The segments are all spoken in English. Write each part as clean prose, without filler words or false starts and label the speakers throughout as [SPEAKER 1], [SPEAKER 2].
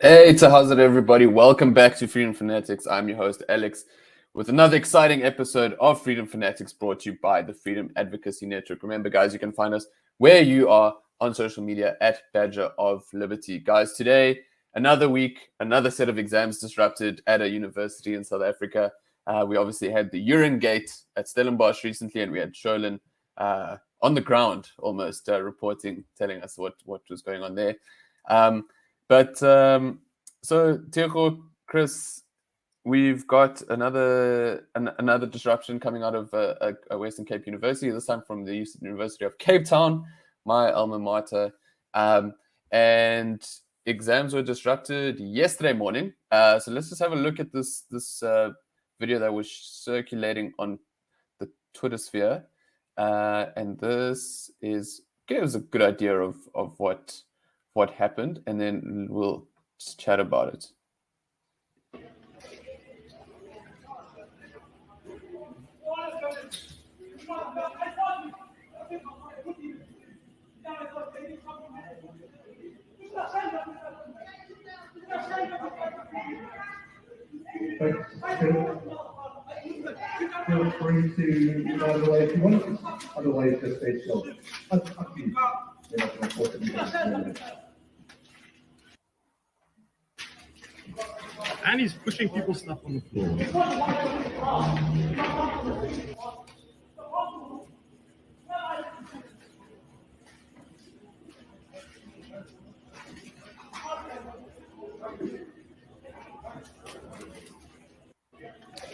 [SPEAKER 1] Hey, so how's it, everybody? Welcome back to Freedom Fanatics. I'm your host, Alex, with another exciting episode of Freedom Fanatics brought to you by the Freedom Advocacy Network. Remember, guys, you can find us where you are on social media at Badger of Liberty. Guys, today, another week, another set of exams disrupted at a university in South Africa. We obviously had the urine gate at Stellenbosch recently, and we had Sholin on the ground almost reporting, telling us what was going on there. So Tiago, Chris, we've got another disruption coming out of a Western Cape University, this time from the University of Cape Town, my alma mater. And exams were disrupted yesterday morning. So let's just have a look at this video that was circulating on the Twitter sphere. And this gives a good idea of what happened, and then we'll just chat about it.
[SPEAKER 2] Feel free to go the way if you want. Otherwise, just stay still.
[SPEAKER 3] And he's pushing people's stuff on the floor.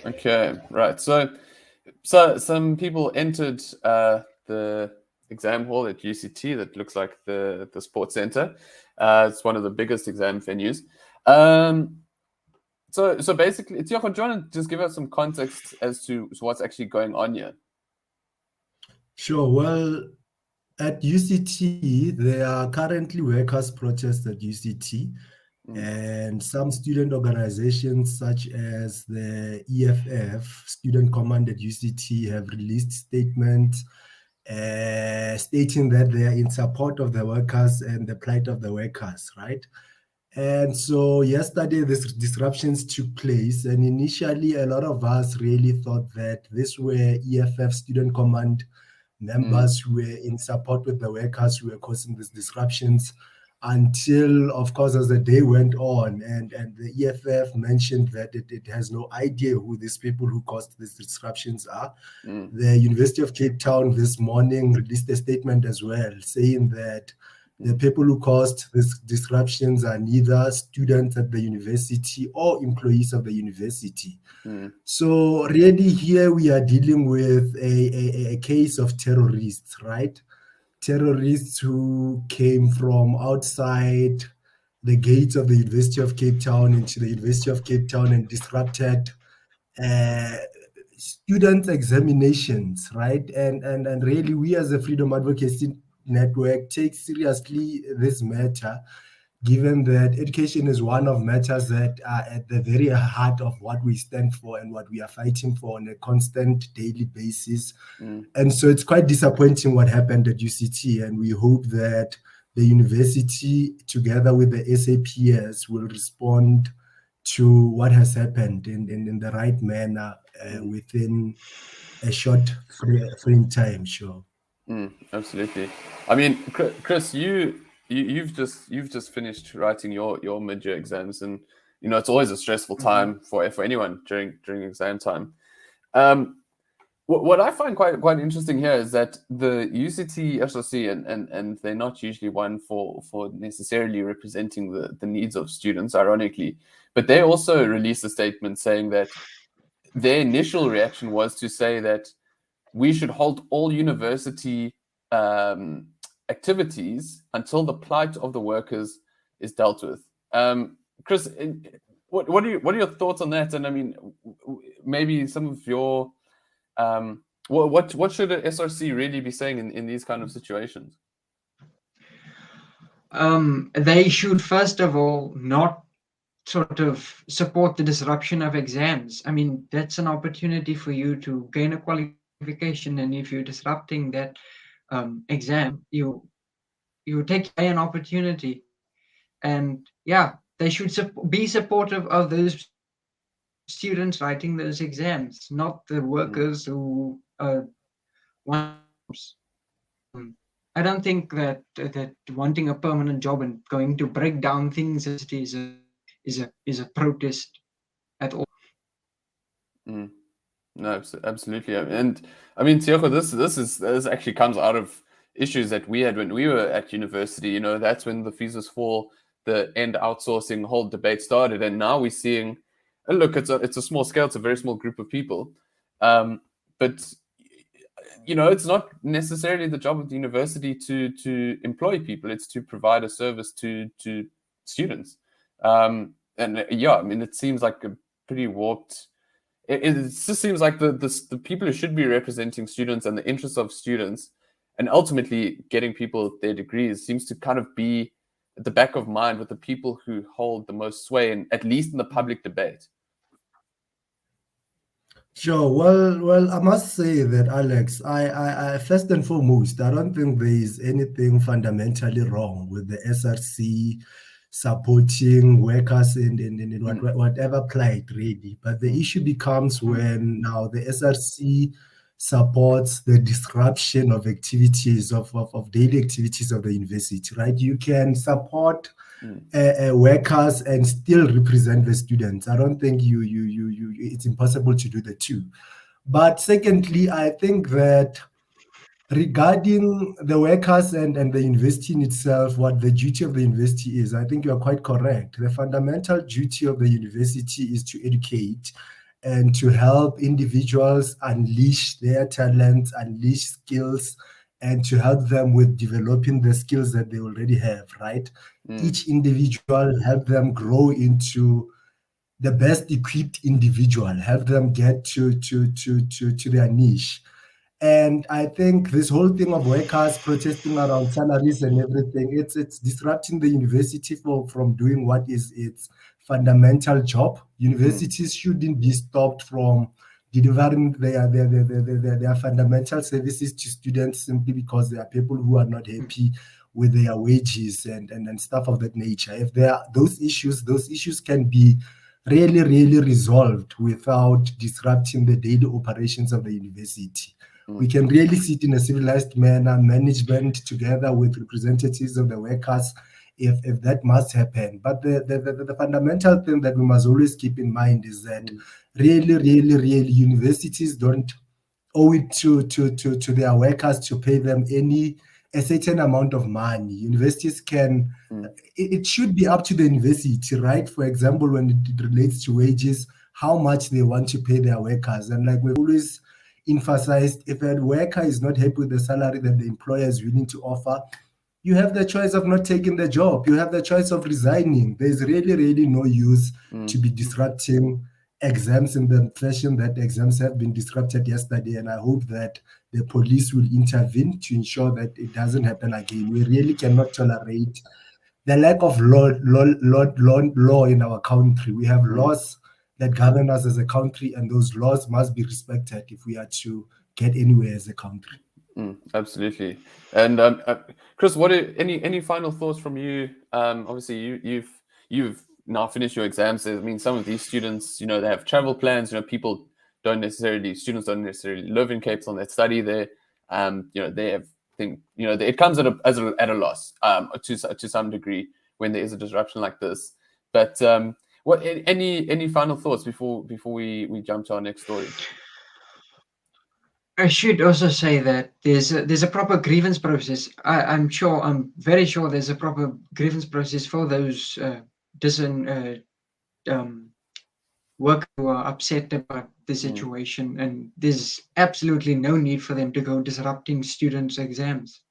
[SPEAKER 1] Okay, right. So some people entered the exam hall at UCT that looks like the sports center. It's one of the biggest exam venues. So basically, Tiago, do you want to just give us some context as to what's actually going on here?
[SPEAKER 4] Sure. Well, at UCT, there are currently workers' protests at UCT, and some student organizations such as the EFF, Student Command at UCT, have released statements stating that they are in support of the workers and the plight of the workers, right? And so yesterday, these disruptions took place, and initially a lot of us really thought that this were EFF Student Command members who were in support with the workers who were causing these disruptions, until, of course, as the day went on, and the EFF mentioned that it has no idea who these people who caused these disruptions are. The University of Cape Town this morning released a statement as well, saying that the people who caused these disruptions are neither students at the university or employees of the university. So really here we are dealing with a case of terrorists, right? Terrorists who came from outside the gates of the University of Cape Town into the University of Cape Town and disrupted student examinations, right? And really we as a Freedom Advocacy Network take seriously this matter, given that education is one of matters that are at the very heart of what we stand for and what we are fighting for on a constant daily basis. And so it's quite disappointing what happened at UCT, and we hope that the university, together with the SAPS, will respond to what has happened in the right manner within a short frame time, sure.
[SPEAKER 1] Absolutely. I mean, Chris, you've just finished writing your mid-year exams, and it's always a stressful time for anyone during exam time. What I find quite interesting here is that the UCT SRC, and they're not usually one for necessarily representing the needs of students, ironically, but they also released a statement saying that their initial reaction was to say that we should halt all university activities until the plight of the workers is dealt with. Chris, what are your thoughts on that? And I mean, maybe some of your what should the SRC really be saying in these kind of situations?
[SPEAKER 5] They should first of all not sort of support the disruption of exams. I mean, that's an opportunity for you to gain a qualification, and if you're disrupting that exam, you take away an opportunity. And yeah, they should be supportive of those students writing those exams, not the workers who want. I don't think that wanting a permanent job and going to break down things is a protest at all.
[SPEAKER 1] No, absolutely. And I mean, Tiago, this actually comes out of issues that we had when we were at university. You know, that's when the visas for the end outsourcing whole debate started, and now we're seeing, and look, it's a small scale, it's a very small group of people, but you know, it's not necessarily the job of the university to employ people. It's to provide a service to students. And yeah, I mean, it seems like a pretty warped. It just seems like the people who should be representing students and the interests of students, and ultimately getting people their degrees, seems to kind of be at the back of mind with the people who hold the most sway, and at least in the public debate.
[SPEAKER 4] Sure. Well, I must say that, Alex, I first and foremost, I don't think there is anything fundamentally wrong with the SRC supporting workers in whatever plight, really. But the issue becomes when now the SRC supports the disruption of activities, of daily activities of the university, right? You can support workers and still represent the students. I don't think it's impossible to do the two. But secondly, I think that regarding the workers and the university in itself, what the duty of the university is, I think you are quite correct. The fundamental duty of the university is to educate and to help individuals unleash their talents, unleash skills, and to help them with developing the skills that they already have, right? Each individual, help them grow into the best equipped individual, help them get to their niche. And I think this whole thing of workers protesting around salaries and everything, it's disrupting the university from doing what is its fundamental job. Universities shouldn't be stopped from delivering their fundamental services to students simply because there are people who are not happy with their wages and stuff of that nature. If there are those issues can be really resolved without disrupting the daily operations of the university. We can really sit in a civilized manner, management together with representatives of the workers, if that must happen. But the fundamental thing that we must always keep in mind is that really universities don't owe it to their workers to pay them a certain amount of money. Universities can, it should be up to the university, right? For example, when it relates to wages, how much they want to pay their workers. And like we've always emphasized, if a worker is not happy with the salary that the employer is willing to offer, you have the choice of not taking the job. You have the choice of resigning. There's really no use to be disrupting exams in the fashion that exams have been disrupted yesterday. And I hope that the police will intervene to ensure that it doesn't happen again. We really cannot tolerate the lack of law in our country. We have laws that govern us as a country, and those laws must be respected if we are to get anywhere as a country.
[SPEAKER 1] Absolutely. And Chris, what are any final thoughts from you? Obviously, you've now finished your exams. I mean, some of these students, you know, they have travel plans. You know, students don't necessarily live in Cape Town. They study there. You know, they have it comes at a loss to some degree when there is a disruption like this. But what any final thoughts before we jump to our next story?
[SPEAKER 5] I should also say that there's a proper grievance process. I'm very sure there's a proper grievance process for those workers who are upset about the situation, and there's absolutely no need for them to go disrupting students' exams.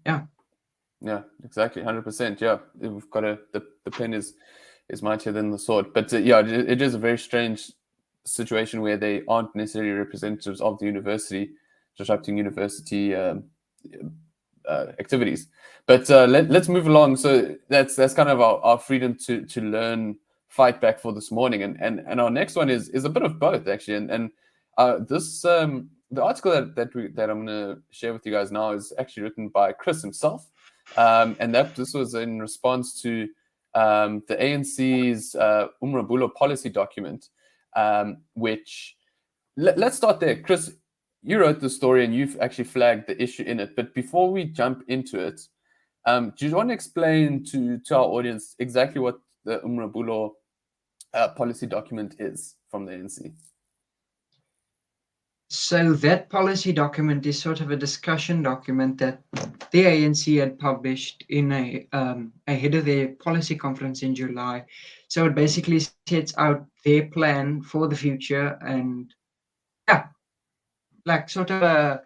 [SPEAKER 1] Yeah, exactly, 100%. Yeah, we've got the pen is mightier than the sword. But yeah, it is a very strange situation where they aren't necessarily representatives of the university, disrupting university activities. But let's move along. So that's kind of our freedom to learn fight back for this morning, and our next one is a bit of both actually. And this the article that I'm going to share with you guys now is actually written by Chris himself. And this was in response to the ANC's Umrabulo policy document, which let's start there. Chris, you wrote the story and you've actually flagged the issue in it. But before we jump into it, do you want to explain to our audience exactly what the Umrabulo policy document is from the ANC?
[SPEAKER 5] So that policy document is sort of a discussion document that the ANC had published in ahead of their policy conference in July. So it basically sets out their plan for the future and like sort of a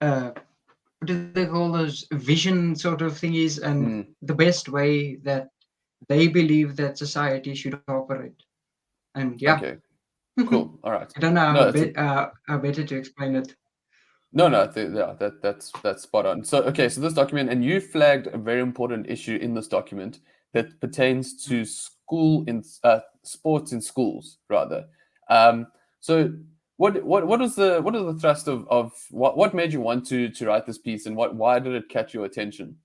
[SPEAKER 5] what do they call those, vision sort of thingies, and the best way that they believe that society should operate. And
[SPEAKER 1] Okay, cool. All right.
[SPEAKER 5] I don't know
[SPEAKER 1] No,
[SPEAKER 5] how better to explain it.
[SPEAKER 1] No, that's spot on. So, okay, so this document, and you flagged a very important issue in this document that pertains to sports in schools, rather. So, what is the thrust of what made you want to write this piece, and why did it catch your attention?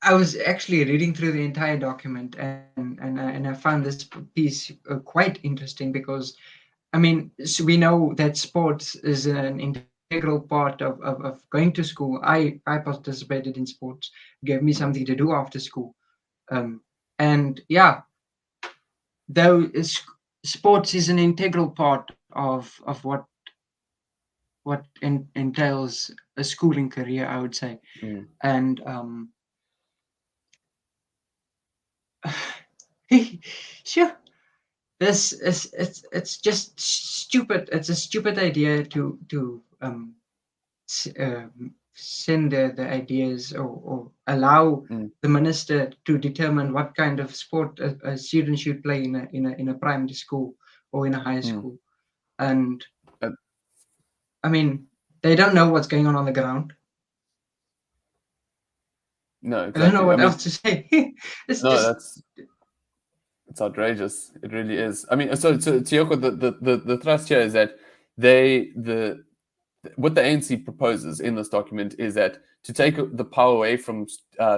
[SPEAKER 5] I was actually reading through the entire document, and I found this piece quite interesting because, I mean, so we know that sports is an integral part of going to school. I participated in sports, gave me something to do after school. And yeah, though sports is an integral part of what entails a schooling career, I would say. And sure, this is it's just stupid. It's a stupid idea to send the ideas or allow the minister to determine what kind of sport a student should play in a primary school or in a high school. And I mean, they don't know what's going on the ground.
[SPEAKER 1] No, exactly.
[SPEAKER 5] I don't know what else to say. It's
[SPEAKER 1] outrageous. It really is. I mean, so Tioko, the thrust here is that what the ANC proposes in this document is that to take the power away from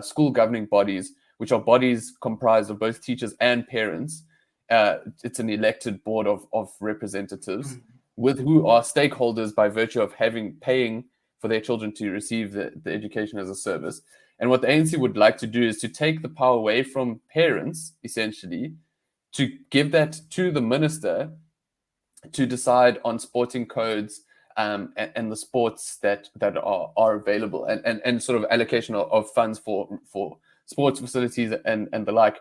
[SPEAKER 1] school governing bodies, which are bodies comprised of both teachers and parents. It's an elected board of representatives with who are stakeholders by virtue of paying for their children to receive the education as a service. And what the ANC would like to do is to take the power away from parents, essentially, to give that to the minister to decide on sporting codes and the sports that are available and sort of allocation of funds for sports facilities and the like.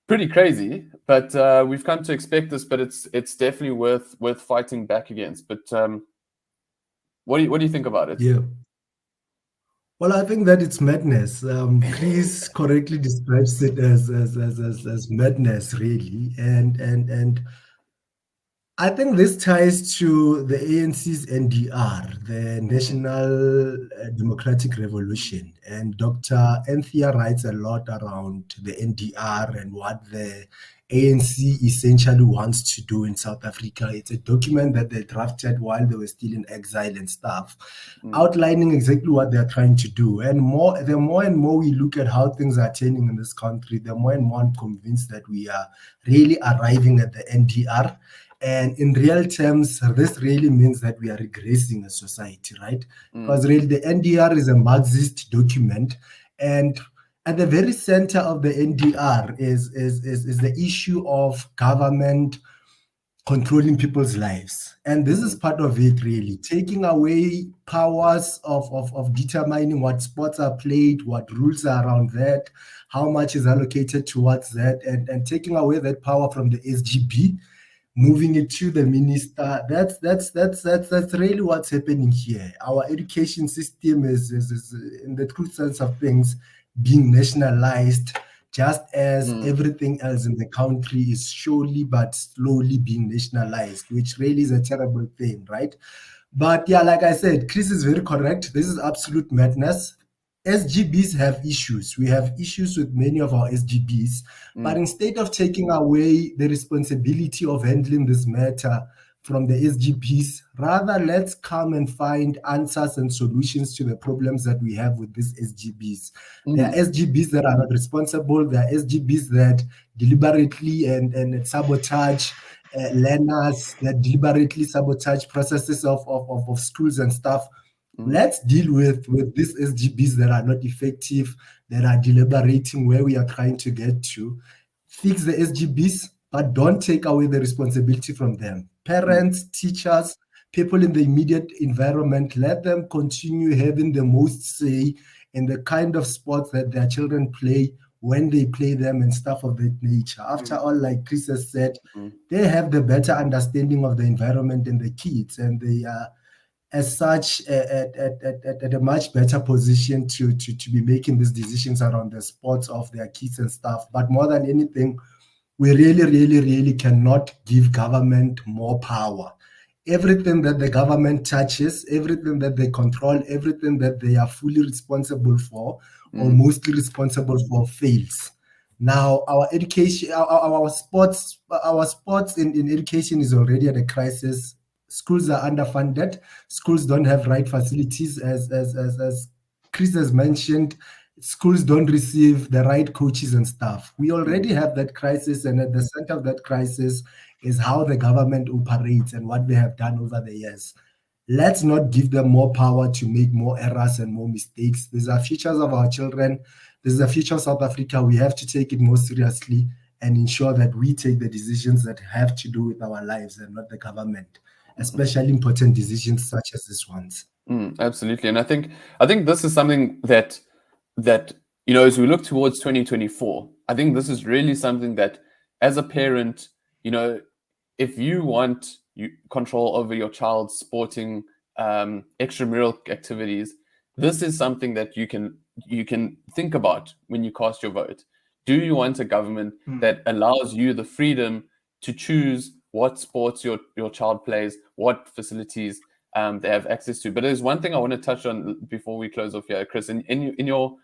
[SPEAKER 1] Pretty crazy, but we've come to expect this, but it's definitely worth fighting back against. But what do you think about it?
[SPEAKER 4] Yeah. Well, I think that it's madness. Chris correctly describes it as madness, really, and I think this ties to the ANC's NDR, the National Democratic Revolution, and Dr. Anthea writes a lot around the NDR and what the ANC essentially wants to do in South Africa. It's a document that they drafted while they were still in exile and stuff, outlining exactly what they're trying to do. And the more and more we look at how things are changing in this country, the more and more I'm convinced that we are really arriving at the NDR. And in real terms, this really means that we are regressing as society, right? Because really the NDR is a Marxist document, and at the very center of the NDR is the issue of government controlling people's lives. And this is part of it, really, taking away powers of determining what sports are played, what rules are around that, how much is allocated towards that, and taking away that power from the SGB, moving it to the minister. That's really what's happening here. Our education system is in the true sense of things, being nationalized, just as everything else in the country is surely but slowly being nationalized, which really is a terrible thing, right? But yeah, like I said, Chris is very correct. This is absolute madness. SGBs have issues. We have issues with many of our SGBs, but instead of taking away the responsibility of handling this matter from the SGPs. Rather, let's come and find answers and solutions to the problems that we have with these SGBs. There are SGBs that are not responsible. There are SGBs that deliberately and sabotage learners, that deliberately sabotage processes of schools and stuff. Let's deal with these SGBs that are not effective, that are deliberating where we are trying to get to. Fix the SGBs, but don't take away the responsibility from them. Parents, teachers, people in the immediate environment, let them continue having the most say in the kind of sports that their children play, when they play them, and stuff of that nature. After all, like Chris has said, they have the better understanding of the environment and the kids, and they are, as such, at a much better position to be making these decisions around the sports of their kids and stuff. But more than anything, we really cannot give government more power. Everything that the government touches, everything that they control, everything that they are fully responsible for or mostly responsible for fails. Now, our education, our sports in education is already at a crisis. Schools are underfunded. Schools don't have right facilities, as Chris has mentioned. Schools don't receive the right coaches and staff. We already have that crisis, and at the center of that crisis is how the government operates and what they have done over the years. Let's not give them more power to make more errors and more mistakes. These are futures of our children. This is the future of South Africa. We have to take it more seriously and ensure that we take the decisions that have to do with our lives and not the government, especially important decisions such as these ones.
[SPEAKER 1] Absolutely. And I think this is something that as we look towards 2024, I think this is really something that, as a parent, if you want control over your child's sporting extramural activities, this is something that you can think about when you cast your vote. Do you want a government that allows you the freedom to choose what sports your child plays, what facilities they have access to? But there's one thing I want to touch on before we close off here, Chris. In your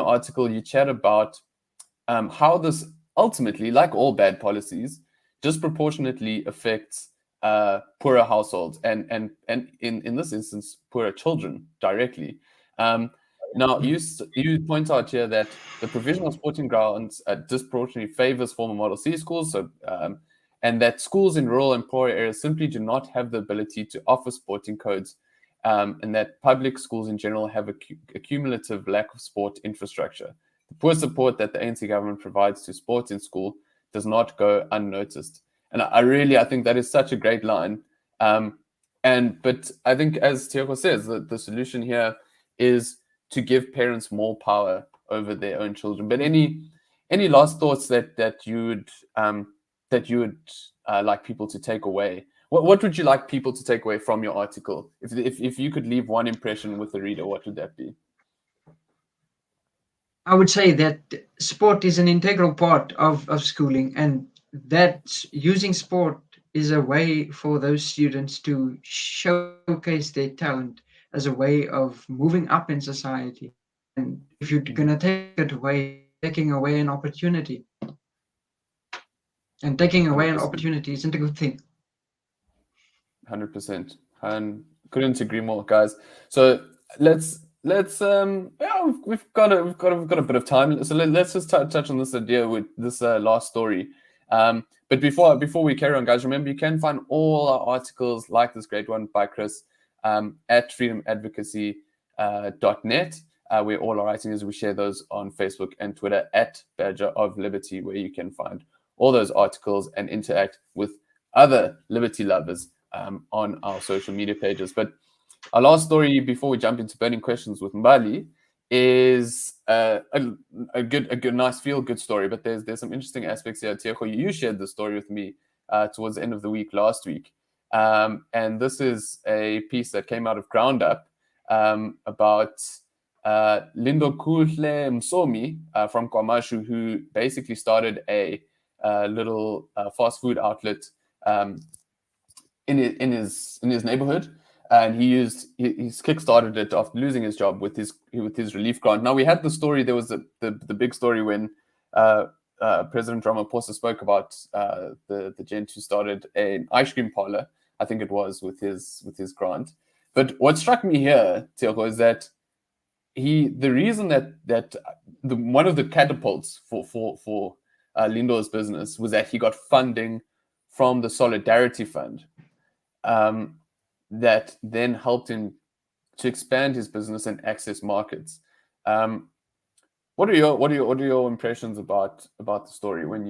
[SPEAKER 1] article, you chat about how this ultimately, like all bad policies, disproportionately affects poorer households and in this instance, poorer children directly. Now, you point out here that the provision of sporting grounds disproportionately favors former Model C schools, and that schools in rural and poorer areas simply do not have the ability to offer sporting codes, and that public schools in general have a cumulative lack of sport infrastructure. The poor support that the ANC government provides to sports in school does not go unnoticed. And I think that is such a great line. But I think, as Tioko says, the solution here is to give parents more power over their own children. But any last thoughts that you would like people to take away? What would you like people to take away from your article? If you could leave one impression with the reader, what would that be?
[SPEAKER 5] I would say that sport is an integral part of schooling, and that using sport is a way for those students to showcase their talent as a way of moving up in society. And if you're going to take it away, taking away an opportunity. And taking away 100%. An opportunity isn't a good thing.
[SPEAKER 1] 100%. And couldn't agree more, guys. So let's we've got a bit of time. So let's just touch on this idea with this last story. But before we carry on, guys, remember you can find all our articles like this great one by Chris at freedomadvocacy.net, where all our writing is. We share those on Facebook and Twitter at Badger of Liberty, where you can find all those articles and interact with other liberty lovers on our social media pages. But our last story before we jump into burning questions with Mbali is a good, nice, feel-good story. But there's some interesting aspects here. Tieko, you shared the story with me towards the end of the week last week. And this is a piece that came out of Ground Up about Lindo Kuhle Msomi from KwaMashu, who basically started a little fast food outlet in his neighborhood. And he's kickstarted it after losing his job with his relief grant. Now, we had the story. There was the big story when President Ramaphosa spoke about the gent who started an ice cream parlor I think it was with his grant. But what struck me here, Tioko, is that the reason that one of the catapults for Lindo's business was that he got funding from the Solidarity Fund, that then helped him to expand his business and access markets. What are your impressions about the story when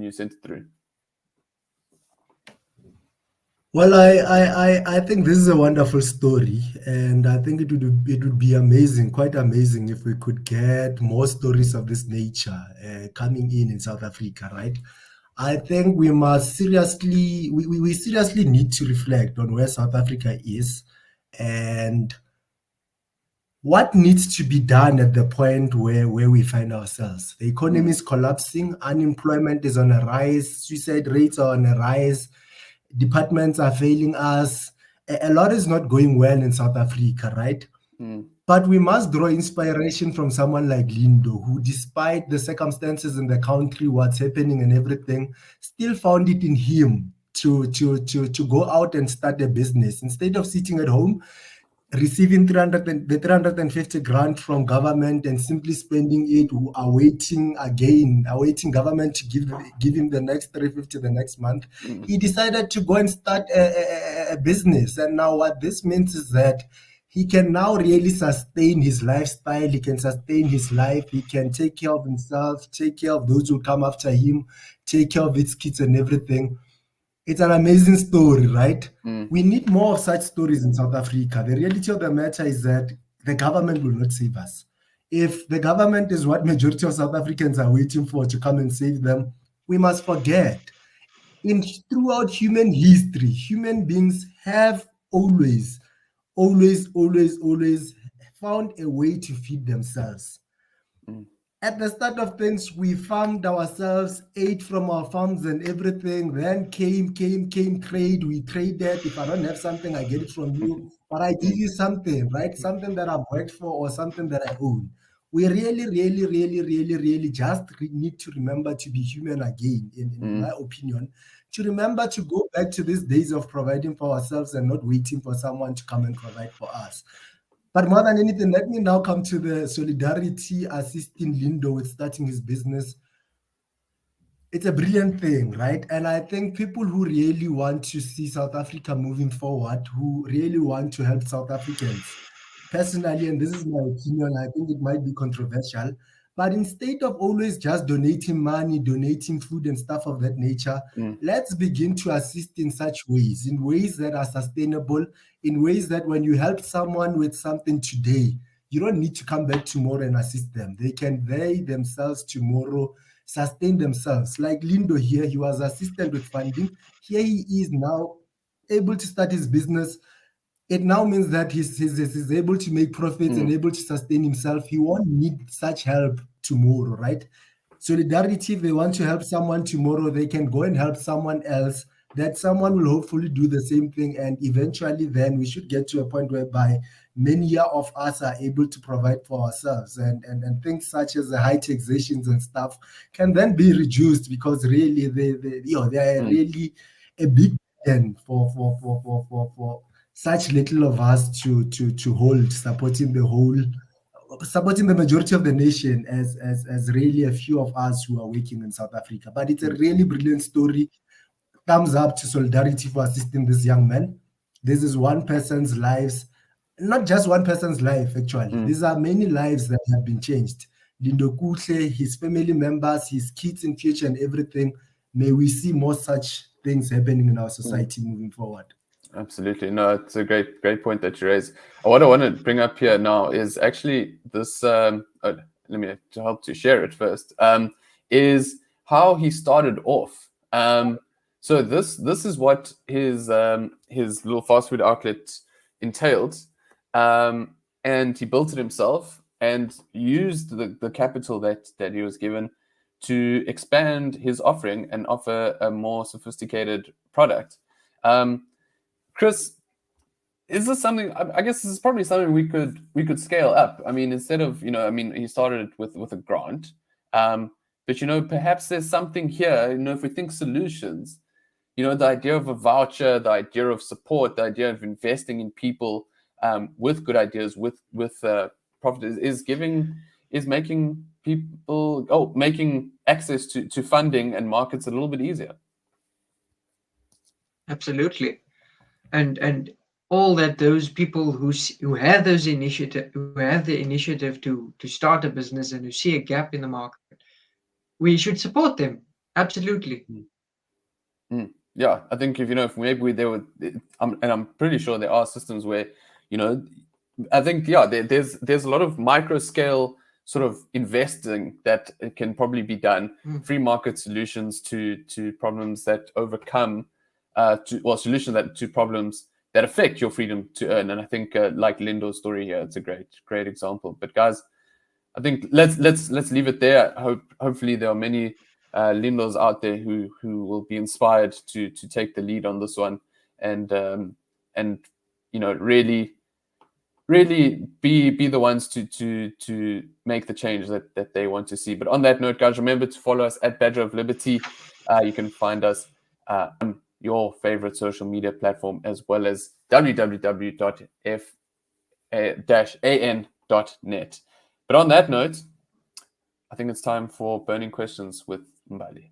[SPEAKER 1] you sent it through?
[SPEAKER 4] Well, I think this is a wonderful story, and I think it would be amazing, quite amazing, if we could get more stories of this nature coming in South Africa, right? I think we must seriously, we seriously need to reflect on where South Africa is and what needs to be done at the point where we find ourselves. The economy is collapsing, unemployment is on a rise, suicide rates are on a rise, departments are failing us. A lot is not going well in South Africa, right? But we must draw inspiration from someone like Lindo, who, despite the circumstances in the country, what's happening and everything, still found it in him to go out and start a business. Instead of sitting at home, receiving 350 grant from government and simply spending it, awaiting government to give him the next 350 the next month, he decided to go and start a business. And now what this means is that he can now really sustain his lifestyle, he can sustain his life, he can take care of himself, take care of those who come after him, take care of his kids and everything. It's an amazing story, right? We need more of such stories in South Africa. The reality of the matter is that the government will not save us. If the government is what majority of South Africans are waiting for to come and save them, we must forget. Throughout human history, human beings have always found a way to feed themselves. At the start of things, we farmed ourselves, ate from our farms and everything. Then came trade. We traded. If I don't have something, I get it from you. But I give you something, right? Something that I've worked for or something that I own. We really just need to remember to be human again, in my opinion. To remember to go back to these days of providing for ourselves and not waiting for someone to come and provide for us. But more than anything, let me now come to the Solidarity assisting Lindo with starting his business. It's a brilliant thing, right? And I think people who really want to see South Africa moving forward, who really want to help South Africans, personally, and this is my opinion, I think it might be controversial, but instead of always just donating money, donating food and stuff of that nature, let's begin to assist in such ways, in ways that are sustainable, in ways that when you help someone with something today, you don't need to come back tomorrow and assist them. They can, themselves tomorrow, sustain themselves. Like Lindo here, he was assisted with funding. Here he is now able to start his business. It now means that he's able to make profits and able to sustain himself. He won't need such help tomorrow, right? Solidarity, if they want to help someone tomorrow, they can go and help someone else. That someone will hopefully do the same thing. And eventually then we should get to a point whereby many of us are able to provide for ourselves. And things such as the high taxations and stuff can then be reduced, because really they are really a big burden for such little of us to hold, supporting the majority of the nation as really a few of us who are working in South Africa. But it's a really brilliant story. Thumbs up to Solidarity for assisting this young man. This is one person's lives, not just one person's life, actually. These are many lives that have been changed. Lindo Kuhle, his family members, his kids in future and everything. May we see more such things happening in our society moving forward.
[SPEAKER 1] Absolutely. No, it's a great point that you raised. What I want to bring up here now is actually this, let me to help to share it first, is how he started off. So this is what his little fast food outlet entailed, and he built it himself and used the capital that he was given to expand his offering and offer a more sophisticated product. Chris, is this something? I guess this is probably something we could scale up. I mean, instead of he started with a grant, but perhaps there's something here. If we think solutions, the idea of a voucher, the idea of support, the idea of investing in people with good ideas, with profit is making people making access to funding and markets a little bit easier.
[SPEAKER 5] Absolutely. And all that those people who have the initiative to start a business and who see a gap in the market, we should support them. Absolutely.
[SPEAKER 1] Yeah, I think if maybe there were, and I'm pretty sure there are systems where, I think there's a lot of micro scale sort of investing that it can probably be done, free market solutions to problems that overcome, solutions to problems that affect your freedom to earn. And I think like Lindo's story here, it's a great example. But guys, I think let's leave it there. Hopefully there are many Lindos out there who will be inspired to take the lead on this one and really be the ones to make the change that they want to see. But on that note, guys, remember to follow us at Badger of Liberty. You can find us on your favorite social media platform, as well as www.f-an.net. But on that note, I think it's time for burning questions with Mbali.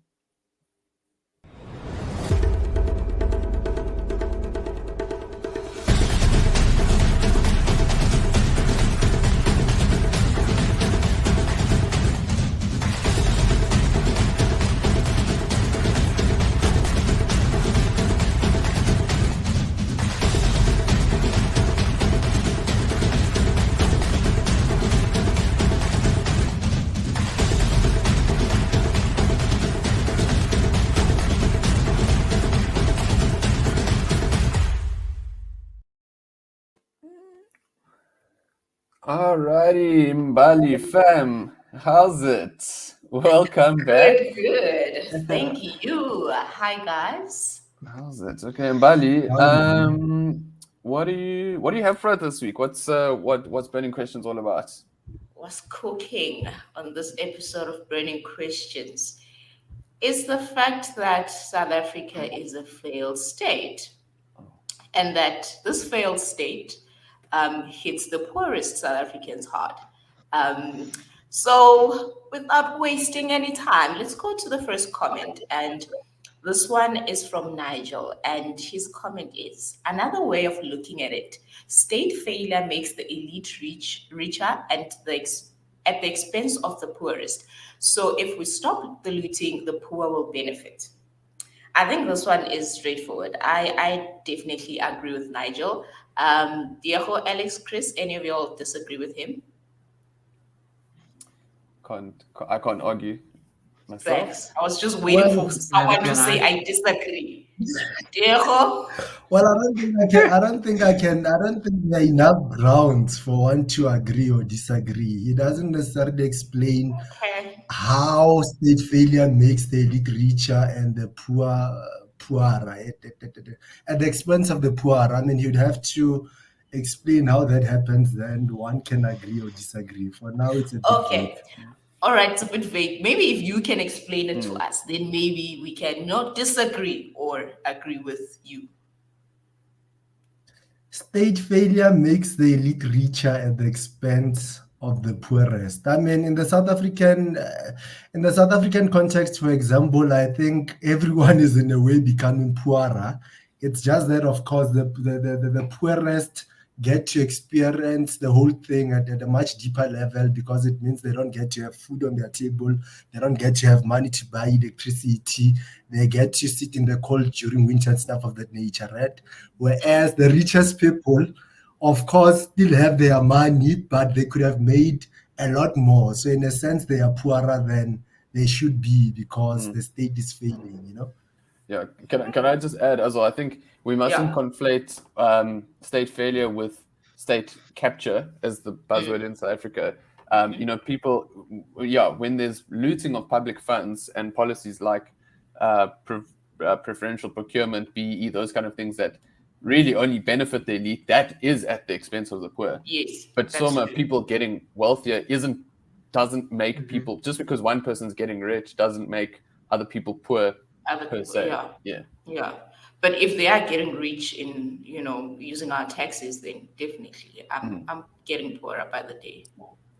[SPEAKER 1] Alrighty, Mbali fam, how's it? Welcome back.
[SPEAKER 6] Good. Thank you. Hi guys.
[SPEAKER 1] How's it? Okay, Mbali. What do you have for us this week? What's Burning Questions all about?
[SPEAKER 6] What's cooking on this episode of Burning Questions is the fact that South Africa is a failed state, and that this failed state hits the poorest South Africans hard. So without wasting any time, let's go to the first comment. And this one is from Nigel. And his comment is, another way of looking at it, state failure makes the elite richer and at the expense of the poorest. So if we stop the looting, the poor will benefit. I think this one is straightforward. I definitely agree with Nigel. Diego, Alex, Chris, any of y'all disagree with him?
[SPEAKER 1] I can't argue myself.
[SPEAKER 6] Thanks. I was just waiting for someone to say I disagree. Diego?
[SPEAKER 4] Well, I don't think there are enough grounds for one to agree or disagree. It doesn't necessarily explain how state failure makes the elite richer and the poor poorer at the expense of the poor. I mean, you'd have to explain how that happens, then one can agree or disagree. For now, it's a bit
[SPEAKER 6] okay. Vague. All right, it's a bit vague. Maybe if you can explain it to us, then maybe we can not disagree or agree with you.
[SPEAKER 4] State failure makes the elite richer at the expense of the poorest. I mean, in the South African context, for example, I think everyone is in a way becoming poorer. It's just that, of course, the poorest get to experience the whole thing at a much deeper level, because it means they don't get to have food on their table, they don't get to have money to buy electricity, they get to sit in the cold during winter and stuff of that nature, right? Whereas the richest people, of course, still have their money, but they could have made a lot more. So in a sense, they are poorer than they should be because the state is failing, you know?
[SPEAKER 1] Yeah, can I just add as well? I think we mustn't conflate state failure with state capture as the buzzword in South Africa. People, when there's looting of public funds and policies like preferential procurement, BEE, those kind of things that really only benefit the elite, that is at the expense of the poor.
[SPEAKER 6] Yes.
[SPEAKER 1] But people getting wealthier doesn't make people, just because one person's getting rich doesn't make other people poor
[SPEAKER 6] other
[SPEAKER 1] per
[SPEAKER 6] people.
[SPEAKER 1] se.
[SPEAKER 6] Yeah,
[SPEAKER 1] Yeah.
[SPEAKER 6] yeah. But if they are getting rich in, using our taxes, then definitely I'm getting poorer by the day.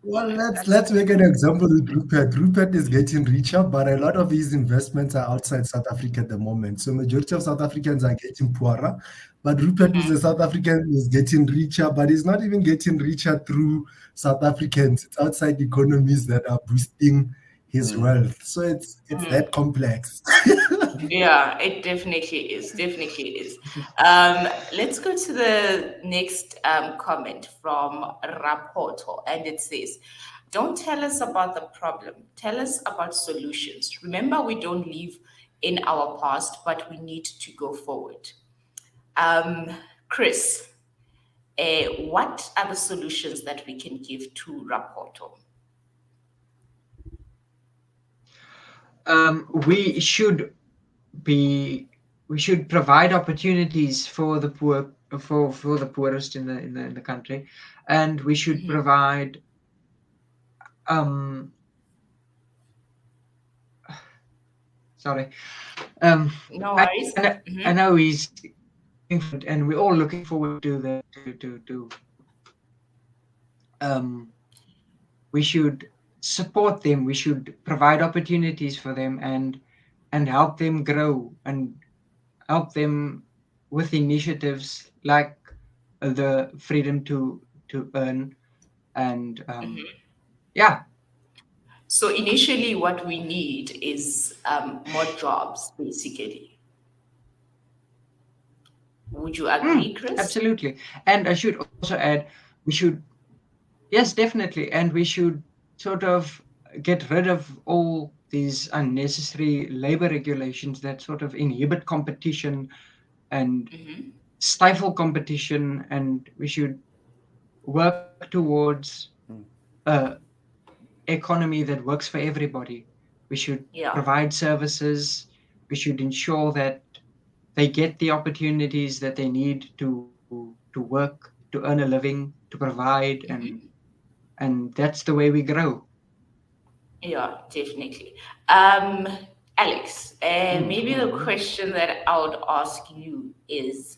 [SPEAKER 4] Well,
[SPEAKER 6] That's
[SPEAKER 4] let's make an example with Rupert. Rupert is getting richer, but a lot of his investments are outside South Africa at the moment. So majority of South Africans are getting poorer. But Rupert is a South African who is getting richer, but he's not even getting richer through South Africans. It's outside economies that are boosting his wealth. So it's that complex.
[SPEAKER 6] Yeah, it definitely is. Definitely is. Let's go to the next comment from Rapoto, and it says, "Don't tell us about the problem. Tell us about solutions. Remember, we don't live in our past, but we need to go forward." Chris, what are the solutions that we can give to Rapoto?
[SPEAKER 5] We should provide opportunities for the poor, for the poorest in the country, and we should provide sorry.
[SPEAKER 6] No worries.
[SPEAKER 5] I know he's, and we're all looking forward to the we should support them. We should provide opportunities for them and help them grow and help them with initiatives like the freedom to earn and yeah.
[SPEAKER 6] So initially, what we need is more jobs, basically. Would you agree, Chris?
[SPEAKER 5] Absolutely. And I should also add, yes, definitely. And we should sort of get rid of all these unnecessary labor regulations that sort of inhibit competition and stifle competition. And we should work towards an economy that works for everybody. We should provide services. We should ensure that they get the opportunities that they need to work, to earn a living, to provide, and that's the way we grow.
[SPEAKER 6] Yeah, definitely. Alex, maybe the question that I would ask you is,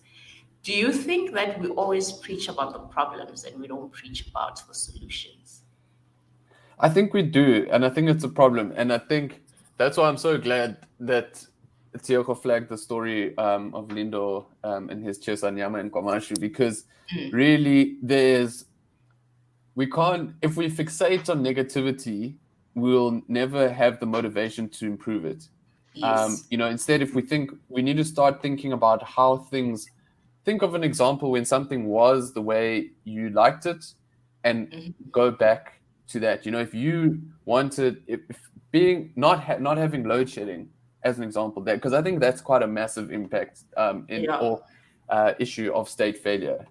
[SPEAKER 6] do you think that we always preach about the problems and we don't preach about the solutions?
[SPEAKER 1] I think we do, and I think it's a problem. And I think that's why I'm so glad that Tioko flagged the story of Lindo and his Chesanyama and KwaMashu, because really we can't, if we fixate on negativity, we'll never have the motivation to improve it.
[SPEAKER 6] Yes.
[SPEAKER 1] Instead, if we need to start thinking about how think of an example when something was the way you liked it and go back to that. If you wanted, if being not having load shedding as an example, there, because I think that's quite a massive impact issue of state failure.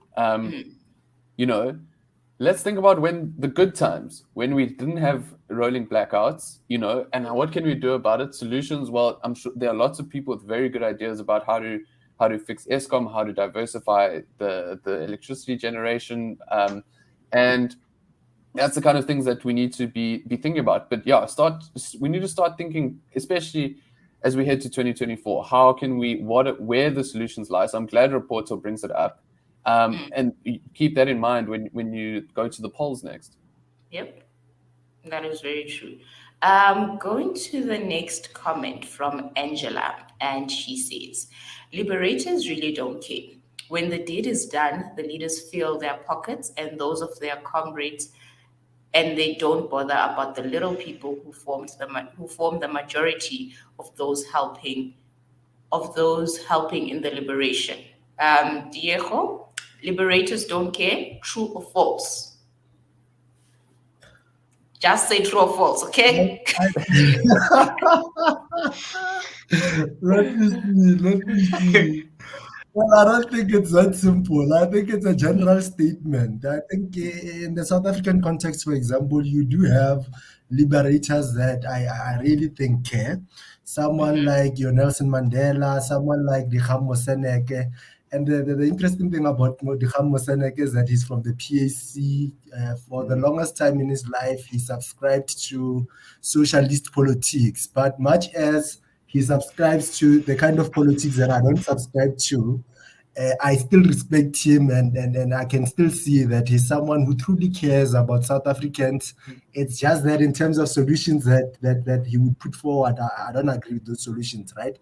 [SPEAKER 1] Let's think about when the good times, when we didn't have rolling blackouts, and what can we do about it? Solutions. Well, I'm sure there are lots of people with very good ideas about how to fix Eskom, how to diversify the electricity generation, and that's the kind of things that we need to be thinking about. But yeah, we need to start thinking, especially as we head to 2024, how can where the solutions lie. So I'm glad Rapoto brings it up. And keep that in mind when you go to the polls next.
[SPEAKER 6] Yep, that is very true. Going to the next comment from Angela, and she says, "Liberators really don't care. When the deed is done, the leaders fill their pockets and those of their comrades, and they don't bother about the little people who form the majority of those helping in the liberation." Diego, liberators don't care, true or false? Just say true or false, okay?
[SPEAKER 4] Let me see. Well, I don't think it's that simple. I think it's a general statement. I think in the South African context, for example, you do have liberators that I really think care. Someone like your Nelson Mandela, someone like Dikgang Moseneke. And the interesting thing about Dikgang Moseneke is that he's from the PAC. For the longest time in his life, he subscribed to socialist politics. But much as he subscribes to the kind of politics that I don't subscribe to, I still respect him, and I can still see that he's someone who truly cares about South Africans. It's just that in terms of solutions that he would put forward, I don't agree with those solutions, right?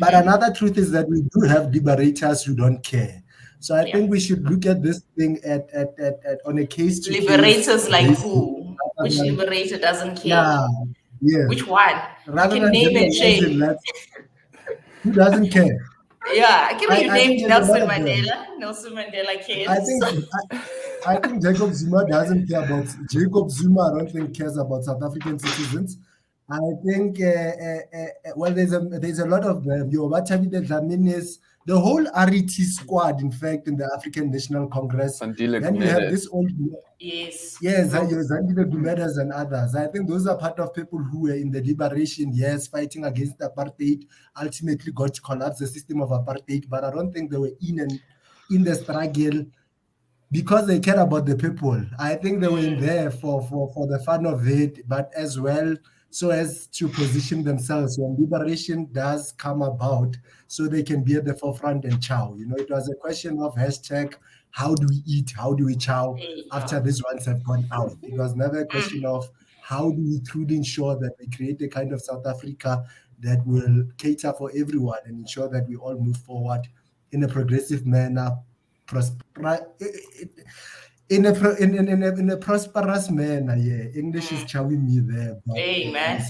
[SPEAKER 4] But another truth is that we do have liberators who don't care. So I think we should look at this thing at on a case to
[SPEAKER 6] liberators like who? Which liberator doesn't care?
[SPEAKER 4] Yeah, yes.
[SPEAKER 6] Which one?
[SPEAKER 4] Rather
[SPEAKER 6] you can
[SPEAKER 4] than
[SPEAKER 6] name and shame.
[SPEAKER 4] Who doesn't care?
[SPEAKER 6] Yeah, I can you named Nelson
[SPEAKER 4] Mandela.
[SPEAKER 6] Mandela. Nelson Mandela cares.
[SPEAKER 4] I think Jacob Zuma doesn't care about Jacob Zuma. I don't think cares about South African citizens. I think well, there's a lot of them. The whole RET squad, in fact, in the African National Congress. Then you have this old Zandile Gumedas and others. I think those are part of people who were in the liberation, yes, fighting against apartheid, ultimately got to collapse the system of apartheid, but I don't think they were in the struggle because they care about the people. I think they were in there for the fun of it, but as well so as to position themselves when liberation does come about, so they can be at the forefront and chow. You know, it was a question of hashtag, how do we eat, how do we chow after these ones have gone out? It was never a question of how do we truly ensure that we create a kind of South Africa that will cater for everyone and ensure that we all move forward in a progressive manner, in a prosperous manner. Yeah, English is chowing me there. But
[SPEAKER 6] amen.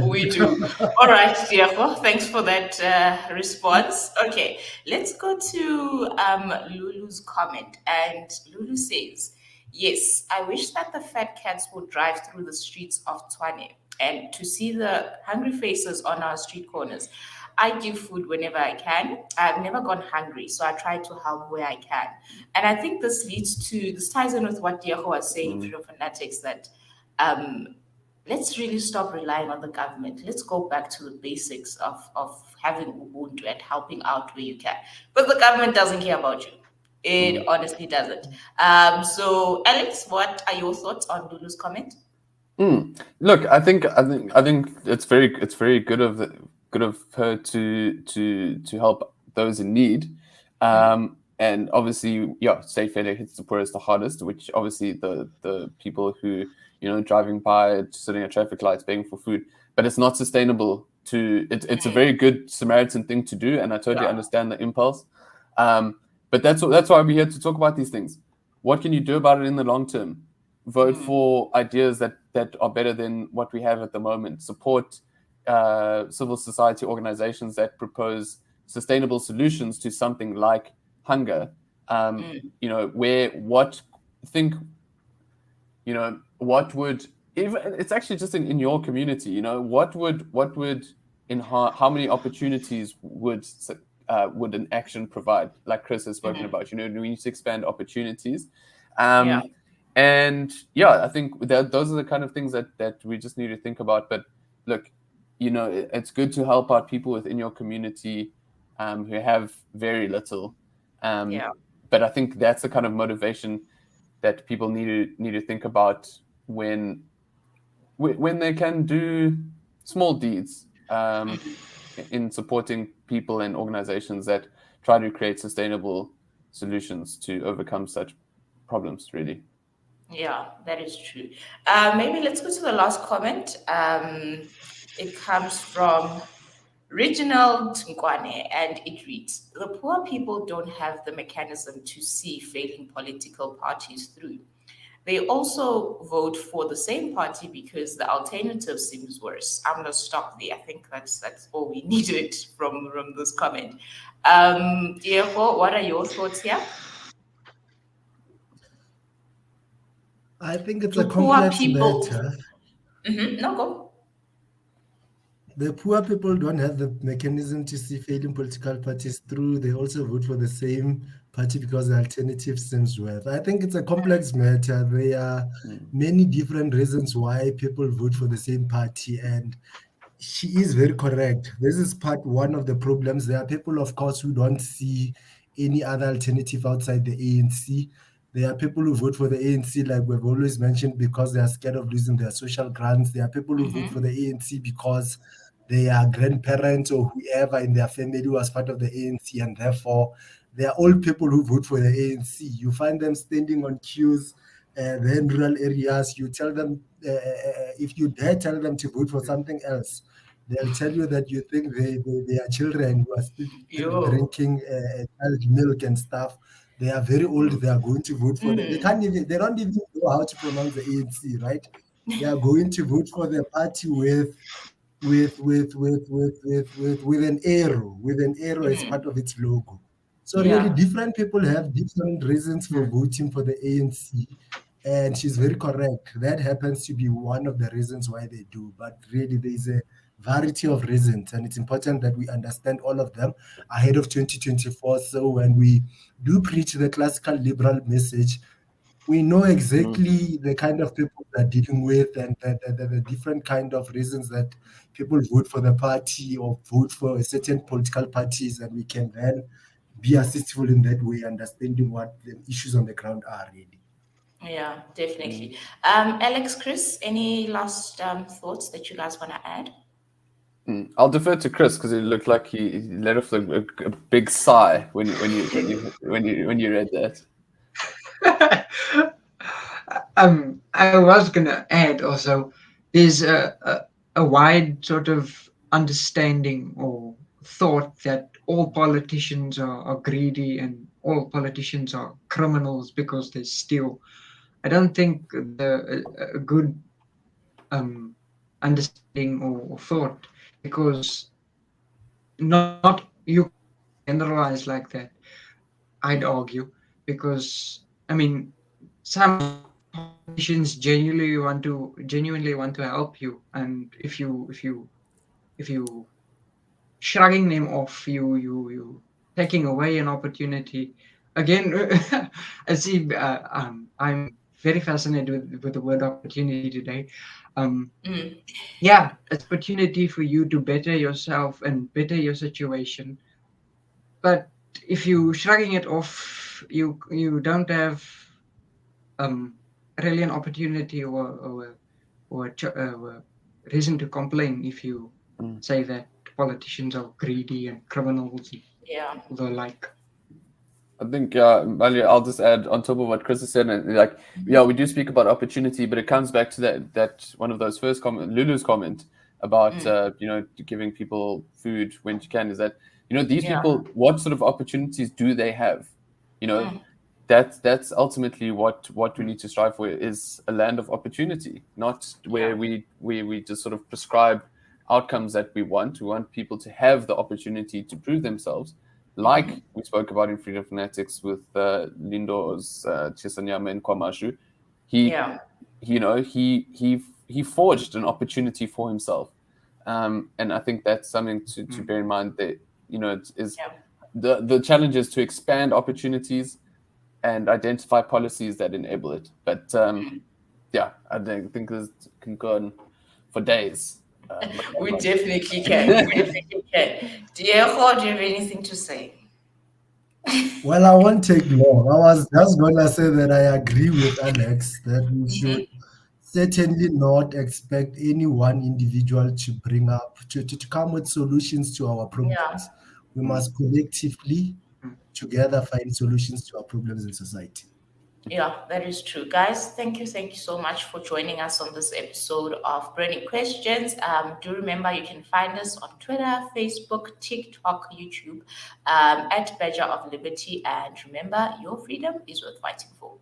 [SPEAKER 6] We do. All right, Diego, thanks for that response. Okay, let's go to Lulu's comment. And Lulu says, yes, I wish that the fat cats would drive through the streets of Tshwane and to see the hungry faces on our street corners. I give food whenever I can. I've never gone hungry, so I try to help where I can. And I think this ties in with what Diego was saying through FANatics, that let's really stop relying on the government. Let's go back to the basics of having Ubuntu and helping out where you can. But the government doesn't care about you. It honestly doesn't. So, Alex, what are your thoughts on Lulu's comment?
[SPEAKER 1] Look, I think it's very good of her to help those in need. And obviously, state failure hits the poorest the hardest, which obviously the people who, driving by, sitting at traffic lights, begging for food. But it's not sustainable it's a very good Samaritan thing to do, and I totally understand the impulse. But that's why we're here to talk about these things. What can you do about it in the long term? Vote for ideas that are better than what we have at the moment. Support civil society organizations that propose sustainable solutions to something like hunger. What would, even it's actually just in your community, what would in how many opportunities would an action provide, like Chris has spoken about? We need to expand opportunities. And I think that those are the kind of things that we just need to think about. But look, it's good to help out people within your community who have very little. But I think that's the kind of motivation that people need to think about when they can do small deeds in supporting people and organizations that try to create sustainable solutions to overcome such problems, really.
[SPEAKER 6] Yeah, that is true. Maybe let's go to the last comment. It comes from Reginald Nkwane, and it reads, the poor people don't have the mechanism to see failing political parties through. They also vote for the same party because the alternative seems worse. I'm going to stop there. I think that's all we needed from this comment. Diego, what are your thoughts here?
[SPEAKER 4] I think it's a complex matter.
[SPEAKER 6] No, go.
[SPEAKER 4] The poor people don't have the mechanism to see failing political parties through. They also vote for the same party because the alternative seems worse. I think it's a complex matter. There are many different reasons why people vote for the same party, and she is very correct. This is part one of the problems. There are people, of course, who don't see any other alternative outside the ANC. There are people who vote for the ANC, like we've always mentioned, because they are scared of losing their social grants. There are people who vote for the ANC because their grandparents or whoever in their family was part of the ANC, and therefore they are all people who vote for the ANC. You find them standing on queues, then rural areas. You tell them, if you dare tell them to vote for something else, they'll tell you that you think they are children who are still
[SPEAKER 6] Yo.
[SPEAKER 4] drinking child milk and stuff. They are very old. They are going to vote for them. They can't even. They don't even know how to pronounce the ANC, right? They are going to vote for the party with an arrow as part of its logo. So really,
[SPEAKER 6] Yeah.
[SPEAKER 4] different people have different reasons for voting for the ANC, and she's very correct. That happens to be one of the reasons why they do. But really, there is a variety of reasons, and it's important that we understand all of them ahead of 2024. So when we do preach the classical liberal message, we know exactly the kind of people they're dealing with and the different kind of reasons that people vote for the party or vote for certain political parties, and we can then be assistful in that way, understanding what the issues on the ground are really.
[SPEAKER 6] Yeah, definitely. Alex, Chris, any last thoughts that you guys want to add?
[SPEAKER 1] I'll defer to Chris because it looked like he let off a big sigh when you read that.
[SPEAKER 5] I was gonna add also, there's a wide sort of understanding or thought that all politicians are greedy and all politicians are criminals because they steal. I don't think a good understanding or thought, because not you generalize like that, I'd argue, because I mean some politicians genuinely want to help you, and if you shrugging them off, you taking away an opportunity. Again, I see. I'm very fascinated with the word opportunity today. Yeah, it's opportunity for you to better yourself and better your situation. But if you shrugging it off, you don't have really an opportunity or a reason to complain if you say that politicians are greedy and criminals and
[SPEAKER 6] Yeah.
[SPEAKER 5] the like.
[SPEAKER 1] I think, Malia, I'll just add on top of what Chris has said, and like, yeah, we do speak about opportunity, but it comes back to that one of those first comment, Lulu's comment about giving people food when you can, is that these people, what sort of opportunities do they have? That's ultimately what we need to strive for, is a land of opportunity, not where we just sort of prescribe outcomes that we want. We want people to have the opportunity to prove themselves, like we spoke about in Freedom FANatics with Lindo's Chisanyama and KwaMashu. He forged an opportunity for himself, and I think that's something to bear in mind. That the challenge is to expand opportunities and identify policies that enable it. But I think this can go on for days.
[SPEAKER 6] We definitely can. We definitely can. Diego, do you have anything to say?
[SPEAKER 4] Well, I won't take long. I was just gonna say that I agree with Alex that we should certainly not expect any one individual to bring up to come with solutions to our problems. We must collectively together find solutions to our problems in society.
[SPEAKER 6] Yeah, that is true. Guys, thank you so much for joining us on this episode of Burning Questions. Do remember you can find us on Twitter, Facebook, TikTok, YouTube, at Badger of Liberty. And remember, your freedom is worth fighting for.